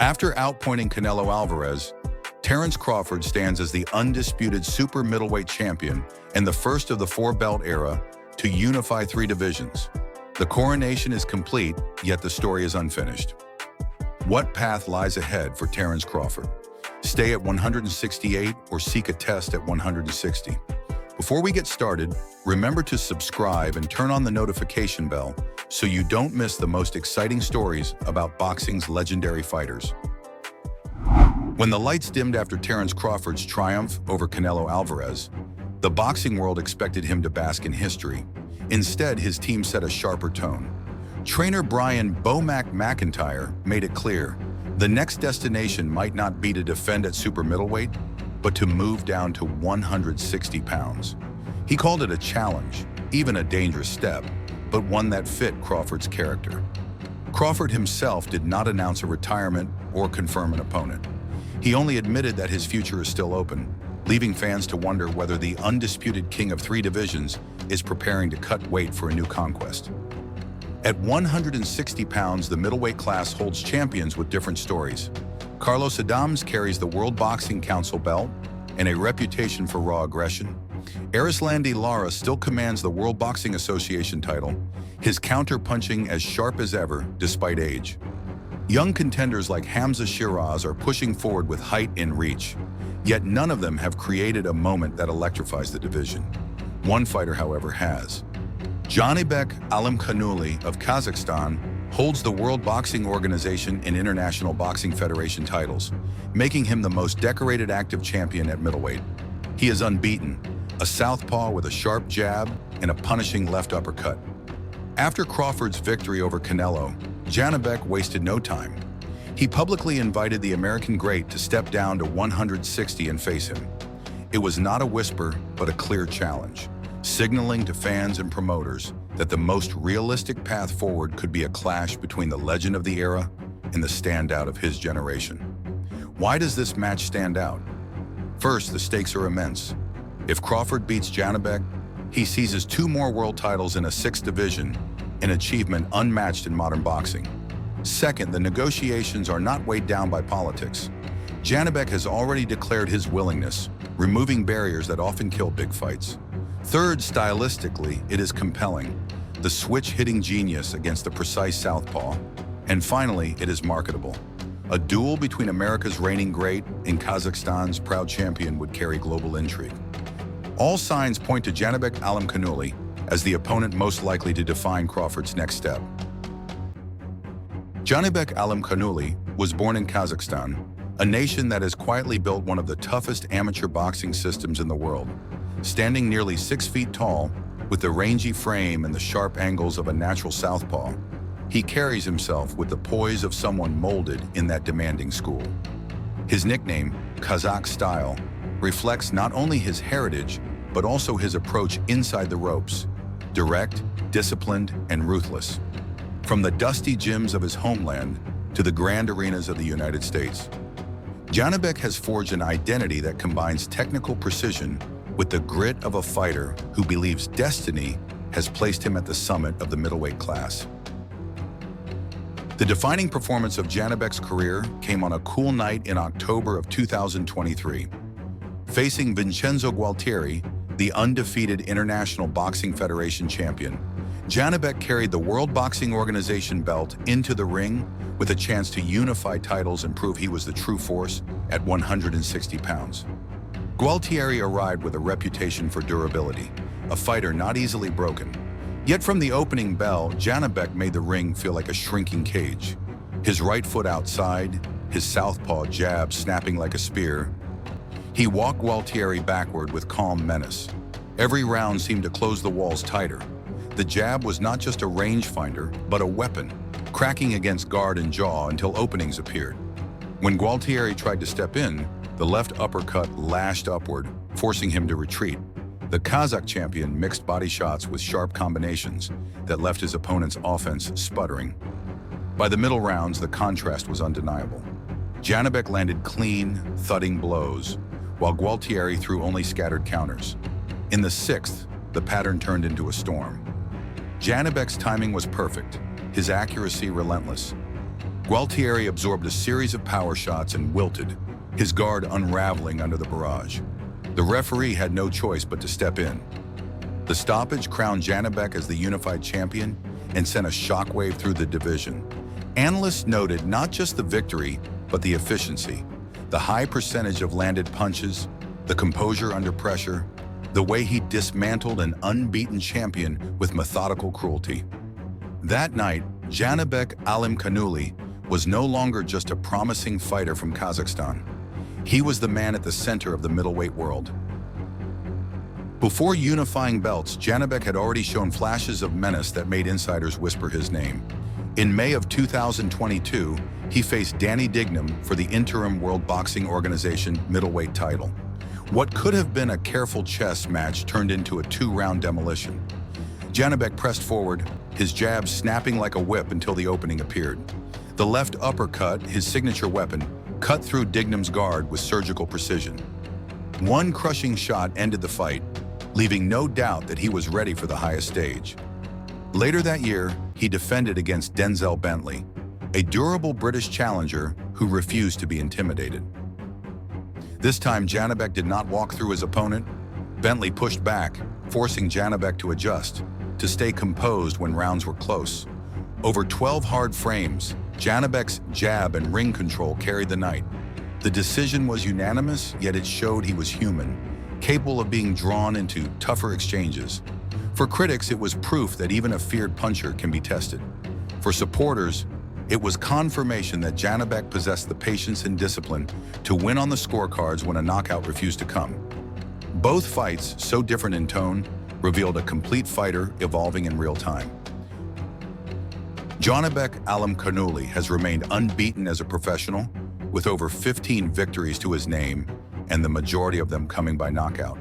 After outpointing Canelo Alvarez, Terence Crawford stands as the undisputed super middleweight champion and the first of the four-belt era to unify three divisions. The coronation is complete, yet the story is unfinished. What path lies ahead for Terence Crawford? Stay at 168 or seek a test at 160? Before we get started, remember to subscribe and turn on the notification bell so you don't miss the most exciting stories about boxing's legendary fighters. When the lights dimmed after Terence Crawford's triumph over Canelo Alvarez, the boxing world expected him to bask in history. Instead, his team set a sharper tone. Trainer Brian "Bo-Mac" McIntyre made it clear, the next destination might not be to defend at super middleweight, but to move down to 160 pounds. He called it a challenge, even a dangerous step, but one that fit Crawford's character. Crawford himself did not announce a retirement or confirm an opponent. He only admitted that his future is still open, leaving fans to wonder whether the undisputed king of three divisions is preparing to cut weight for a new conquest. At 160 pounds, the middleweight class holds champions with different stories. Carlos Adams carries the World Boxing Council belt and a reputation for raw aggression. Erislandy Lara still commands the World Boxing Association title, his counter-punching as sharp as ever despite age. Young contenders like Hamza Shiraz are pushing forward with height and reach, yet none of them have created a moment that electrifies the division. One fighter, however, has. Janibek Alimkhanuly of Kazakhstan holds the World Boxing Organization and International Boxing Federation titles, making him the most decorated active champion at middleweight. He is unbeaten, a southpaw with a sharp jab and a punishing left uppercut. After Crawford's victory over Canelo, Janibek wasted no time. He publicly invited the American great to step down to 160 and face him. It was not a whisper, but a clear challenge, signaling to fans and promoters that the most realistic path forward could be a clash between the legend of the era and the standout of his generation. Why does this match stand out? First, the stakes are immense. If Crawford beats Janibek, he seizes two more world titles in a sixth division, an achievement unmatched in modern boxing. Second, the negotiations are not weighed down by politics. Janibek has already declared his willingness, removing barriers that often kill big fights. Third, stylistically, it is compelling. The switch-hitting genius against the precise southpaw. And finally, it is marketable. A duel between America's reigning great and Kazakhstan's proud champion would carry global intrigue. All signs point to Janibek Alimkhanuly as the opponent most likely to define Crawford's next step. Janibek Alimkhanuly was born in Kazakhstan, a nation that has quietly built one of the toughest amateur boxing systems in the world. Standing nearly 6 feet tall, with the rangy frame and the sharp angles of a natural southpaw, he carries himself with the poise of someone molded in that demanding school. His nickname, Qazaq Style, reflects not only his heritage, but also his approach inside the ropes, direct, disciplined, and ruthless. From the dusty gyms of his homeland to the grand arenas of the United States, Janibek has forged an identity that combines technical precision with the grit of a fighter who believes destiny has placed him at the summit of the middleweight class. The defining performance of Janibek's career came on a cool night in October of 2023. Facing Vincenzo Gualtieri, the undefeated International Boxing Federation champion, Janibek carried the World Boxing Organization belt into the ring with a chance to unify titles and prove he was the true force at 160 pounds. Gualtieri arrived with a reputation for durability, a fighter not easily broken. Yet from the opening bell, Janibek made the ring feel like a shrinking cage. His right foot outside, his southpaw jab snapping like a spear. He walked Gualtieri backward with calm menace. Every round seemed to close the walls tighter. The jab was not just a rangefinder, but a weapon, cracking against guard and jaw until openings appeared. When Gualtieri tried to step in, the left uppercut lashed upward, forcing him to retreat. The Kazakh champion mixed body shots with sharp combinations that left his opponent's offense sputtering. By the middle rounds, the contrast was undeniable. Janibek landed clean, thudding blows, while Gualtieri threw only scattered counters. In the sixth, the pattern turned into a storm. Janibek's timing was perfect, his accuracy relentless. Gualtieri absorbed a series of power shots and wilted, his guard unraveling under the barrage. The referee had no choice but to step in. The stoppage crowned Janibek as the unified champion and sent a shockwave through the division. Analysts noted not just the victory, but the efficiency, the high percentage of landed punches, the composure under pressure, the way he dismantled an unbeaten champion with methodical cruelty. That night, Janibek Alimkhanuly was no longer just a promising fighter from Kazakhstan. He was the man at the center of the middleweight world. Before unifying belts, Janibek had already shown flashes of menace that made insiders whisper his name. In May of 2022, he faced Danny Dignam for the interim World Boxing Organization middleweight title. What could have been a careful chess match turned into a two-round demolition. Janibek pressed forward, his jab snapping like a whip until the opening appeared. The left uppercut, his signature weapon, cut through Dignam's guard with surgical precision. One crushing shot ended the fight, leaving no doubt that he was ready for the highest stage. Later that year, he defended against Denzel Bentley, a durable British challenger who refused to be intimidated. This time, Janibek did not walk through his opponent. Bentley pushed back, forcing Janibek to adjust, to stay composed when rounds were close. Over 12 hard frames, Janibek's jab and ring control carried the night. The decision was unanimous, yet it showed he was human, capable of being drawn into tougher exchanges. For critics, it was proof that even a feared puncher can be tested. For supporters, it was confirmation that Janibek possessed the patience and discipline to win on the scorecards when a knockout refused to come. Both fights, so different in tone, revealed a complete fighter evolving in real time. Janibek Alimkhanuly has remained unbeaten as a professional, with over 15 victories to his name, and the majority of them coming by knockout.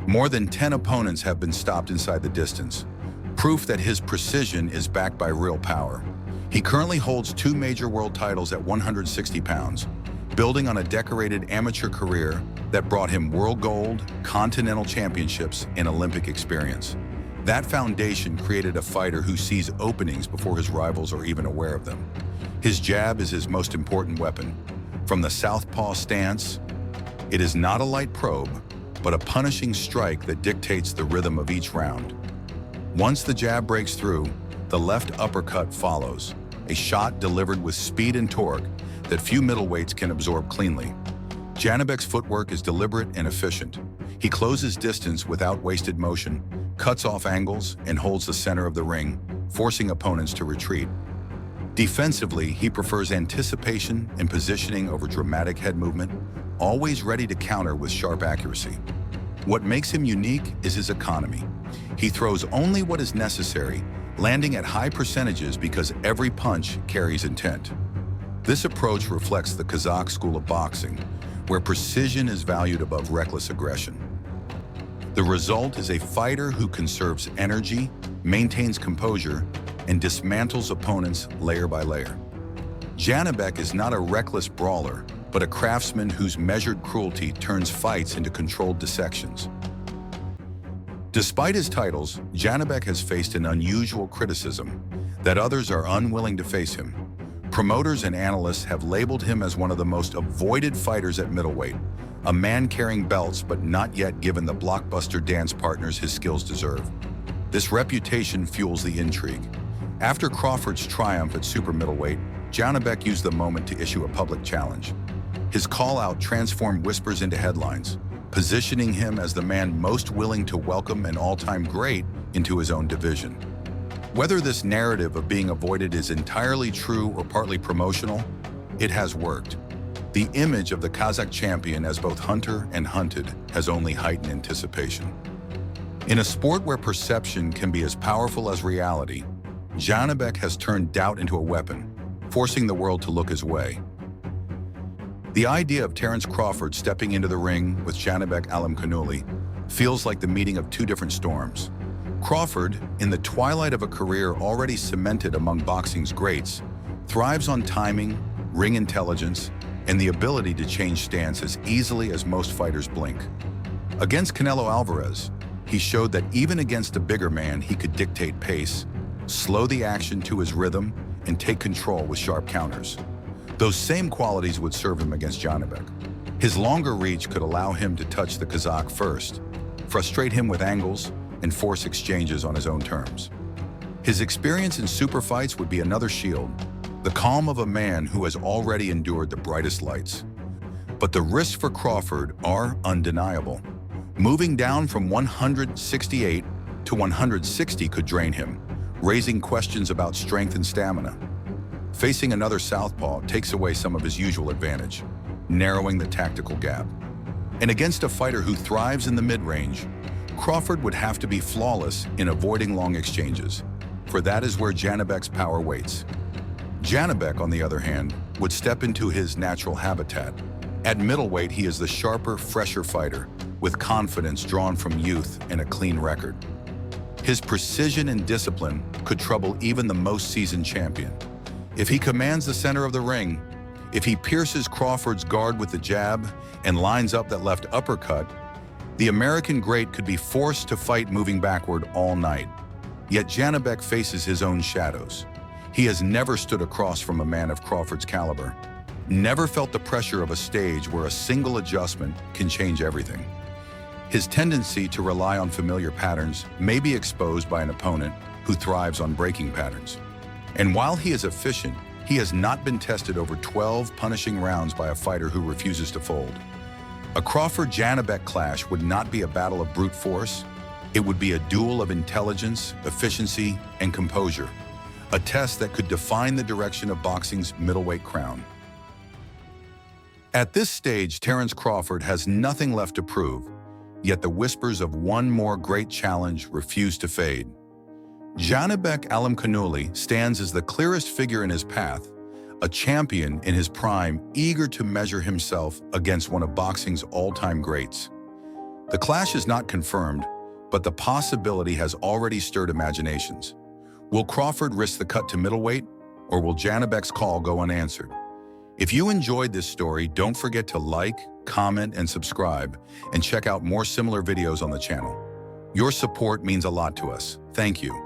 More than 10 opponents have been stopped inside the distance, proof that his precision is backed by real power. He currently holds 2 major world titles at 160 pounds, building on a decorated amateur career that brought him world gold, continental championships, and Olympic experience. That foundation created a fighter who sees openings before his rivals are even aware of them. His jab is his most important weapon. From the southpaw stance, it is not a light probe, but a punishing strike that dictates the rhythm of each round. Once the jab breaks through, the left uppercut follows, a shot delivered with speed and torque that few middleweights can absorb cleanly. Janibek's footwork is deliberate and efficient. He closes distance without wasted motion, cuts off angles, and holds the center of the ring, forcing opponents to retreat. Defensively, he prefers anticipation and positioning over dramatic head movement, always ready to counter with sharp accuracy. What makes him unique is his economy. He throws only what is necessary, landing at high percentages because every punch carries intent. This approach reflects the Qazaq school of boxing, where precision is valued above reckless aggression. The result is a fighter who conserves energy, maintains composure, and dismantles opponents layer by layer. Janibek is not a reckless brawler, but a craftsman whose measured cruelty turns fights into controlled dissections. Despite his titles, Janibek has faced an unusual criticism that others are unwilling to face him. Promoters and analysts have labeled him as one of the most avoided fighters at middleweight, a man carrying belts but not yet given the blockbuster dance partners his skills deserve. This reputation fuels the intrigue. After Crawford's triumph at super middleweight, Janibek used the moment to issue a public challenge. His call-out transformed whispers into headlines, positioning him as the man most willing to welcome an all-time great into his own division. Whether this narrative of being avoided is entirely true or partly promotional, it has worked. The image of the Kazakh champion as both hunter and hunted has only heightened anticipation. In a sport where perception can be as powerful as reality, Janibek has turned doubt into a weapon, forcing the world to look his way. The idea of Terence Crawford stepping into the ring with Janibek Alimkhanuly feels like the meeting of two different storms. Crawford, in the twilight of a career already cemented among boxing's greats, thrives on timing, ring intelligence, and the ability to change stance as easily as most fighters blink. Against Canelo Alvarez, he showed that even against a bigger man, he could dictate pace, slow the action to his rhythm, and take control with sharp counters. Those same qualities would serve him against Janibek. His longer reach could allow him to touch the Kazakh first, frustrate him with angles, and force exchanges on his own terms. His experience in super fights would be another shield, the calm of a man who has already endured the brightest lights. But the risks for Crawford are undeniable. Moving down from 168 to 160 could drain him, raising questions about strength and stamina. Facing another southpaw takes away some of his usual advantage, narrowing the tactical gap. And against a fighter who thrives in the mid-range, Crawford would have to be flawless in avoiding long exchanges, for that is where Janibek's power waits. Janibek, on the other hand, would step into his natural habitat. At middleweight, he is the sharper, fresher fighter, with confidence drawn from youth and a clean record. His precision and discipline could trouble even the most seasoned champion. If he commands the center of the ring, if he pierces Crawford's guard with the jab and lines up that left uppercut, the American great could be forced to fight moving backward all night. Yet Janibek faces his own shadows. He has never stood across from a man of Crawford's caliber, never felt the pressure of a stage where a single adjustment can change everything. His tendency to rely on familiar patterns may be exposed by an opponent who thrives on breaking patterns. And while he is efficient, he has not been tested over 12 punishing rounds by a fighter who refuses to fold. A Crawford-Janibek clash would not be a battle of brute force. It would be a duel of intelligence, efficiency, and composure, a test that could define the direction of boxing's middleweight crown. At this stage, Terence Crawford has nothing left to prove, yet the whispers of one more great challenge refuse to fade. Janibek Alimkhanuly stands as the clearest figure in his path, a champion in his prime, eager to measure himself against one of boxing's all-time greats. The clash is not confirmed, but the possibility has already stirred imaginations. Will Crawford risk the cut to middleweight, or will Janibek's call go unanswered? If you enjoyed this story, don't forget to like, comment, and subscribe, and check out more similar videos on the channel. Your support means a lot to us. Thank you.